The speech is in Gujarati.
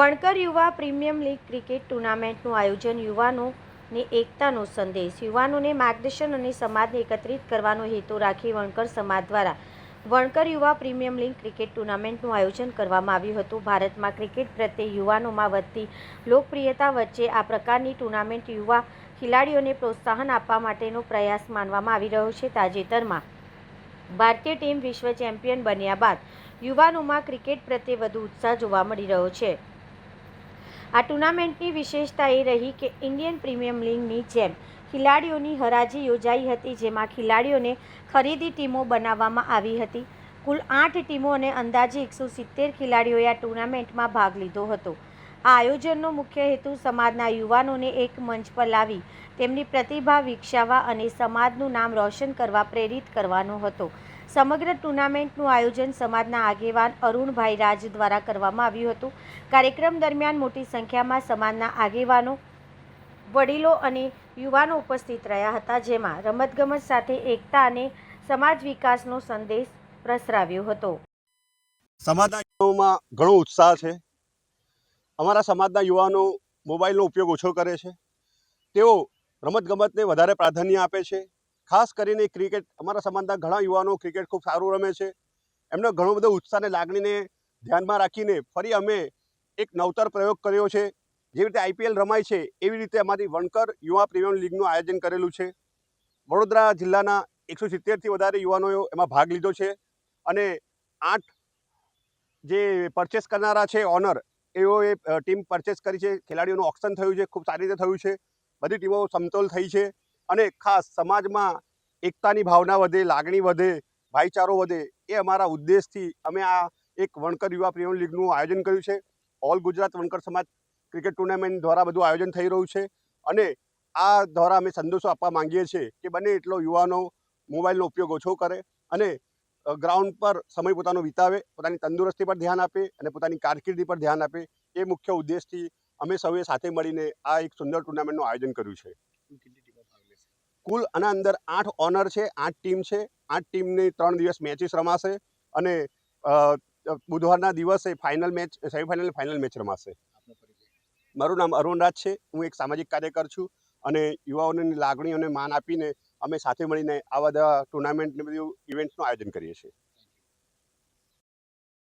વણકર યુવા પ્રીમિયમ લીગ ક્રિકેટ ટુર્નામેન્ટનું આયોજન યુવાનોને એકતાનો સંદેશ. યુવાનોને માર્ગદર્શન અને સમાજને એકત્રિત કરવાનો હેતુ રાખી વણકર સમાજ દ્વારા વણકર યુવા પ્રીમિયમ લીગ ક્રિકેટ ટુર્નામેન્ટનું આયોજન કરવામાં આવ્યું હતું. ભારતમાં ક્રિકેટ પ્રત્યે યુવાનોમાં વધતી લોકપ્રિયતા વચ્ચે આ પ્રકારની ટુર્નામેન્ટ યુવા ખેલાડીઓને પ્રોત્સાહન આપવા માટેનો પ્રયાસ માનવામાં આવી રહ્યો છે. તાજેતરમાં ભારતીય ટીમ વિશ્વ ચેમ્પિયન બન્યા બાદ યુવાનોમાં ક્રિકેટ પ્રત્યે વધુ ઉત્સાહ જોવા મળી રહ્યો છે. આ ટુર્નામેન્ટની વિશેષતા એ રહી કે ઇન્ડિયન પ્રીમિયર લીગની જેમ ખેલાડીઓની હરાજી યોજાઈ હતી, જેમાં ખેલાડીઓને ખરીદી ટીમો બનાવવામાં આવી હતી. કુલ 8 ટીમો અને અંદાજે 170 ખેલાડીઓએ આ ટુર્નામેન્ટમાં ભાગ લીધો હતો. આ આયોજનનો મુખ્ય હેતુ સમાજના યુવાનોને એક મંચ પર લાવી તેમની પ્રતિભા વિકસાવવા અને સમાજનું નામ રોશન કરવા પ્રેરિત કરવાનો હતો. સમગ્ર ટુર્નામેન્ટનું આયોજન સમાજના આગેવાન અરુણભાઈ રાજ દ્વારા કરવામાં આવ્યું હતું. કાર્યક્રમ દરમિયાન મોટી સંખ્યામાં સમાજના આગેવાનો, વડીલો અને યુવાનો ઉપસ્થિત રહ્યા હતા, જેમાં રમતગમત સાથે એકતા અને સમાજ વિકાસનો સંદેશ પ્રસરાવ્યો હતો. સમાજના યુવાનોમાં ઘણો ઉત્સાહ છે. અમારા સમાજના યુવાનો મોબાઈલનો ઉપયોગ ઓછો કરે છે. તેઓ રમતગમતને વધારે પ્રાધાન્ય આપે છે. ખાસ કરીને ક્રિકેટ, અમારા સમાજના ઘણા યુવાનો ક્રિકેટ ખૂબ સારું રમે છે. એમનો ઘણો બધો ઉત્સાહ અને લાગણીને ધ્યાનમાં રાખીને ફરી અમે એક નવતર પ્રયોગ કર્યો છે. જેવી રીતે IPL રમાય છે એવી રીતે અમારી વણકર યુવા પ્રીમિયમ લીગનું આયોજન કરેલું છે. વડોદરા જિલ્લાના 170થી વધારે યુવાનોએ એમાં ભાગ લીધો છે અને 8 જે પરચેસ કરનારા છે ઓનર, એઓએ ટીમ પરચેસ કરી છે. ખેલાડીઓનું ઓક્શન થયું છે, ખૂબ સારી રીતે થયું છે. બધી ટીમો સમતોલ થઈ છે અને ખાસ સમાજમાં એકતાની ભાવના વધે, લાગણી વધે, ભાઈચારો વધે, એ અમારા ઉદ્દેશથી અમે આ એક વણકર યુવા પ્રીમિયમ લીગનું આયોજન કર્યું છે. ઓલ ગુજરાત વણકર સમાજ ક્રિકેટ ટુર્નામેન્ટ દ્વારા બધું આયોજન થઈ રહ્યું છે અને આ દ્વારા અમે સંદેશો આપવા માંગીએ છીએ કે બને એટલો યુવાનો મોબાઈલનો ઉપયોગ ઓછો કરે અને ગ્રાઉન્ડ પર સમય પોતાનો વિતાવે, પોતાની તંદુરસ્તી પર ધ્યાન આપે અને પોતાની કારકિર્દી પર ધ્યાન આપે. એ મુખ્ય ઉદ્દેશથી અમે સૌએ સાથે મળીને આ એક સુંદર ટુર્નામેન્ટનું આયોજન કર્યું છે. કુલ આના અંદર 8 ઓનર છે, 8 ટીમ છે. 8 ટીમની 3 દિવસ મેચિસ રમાશે અને બુધવારના દિવસે ફાઇનલ મેચ, સેમિફાઇનલ અને ફાઇનલ મેચ રમાશે. મારું નામ અરુણ રાજ છે. હું એક સામાજિક કાર્યકર છું અને યુવાઓની લાગણીઓને માન આપીને અમે સાથે મળીને આ બધા ટુર્નામેન્ટને બધું ઇવેન્ટ્સનું આયોજન કરીએ છીએ.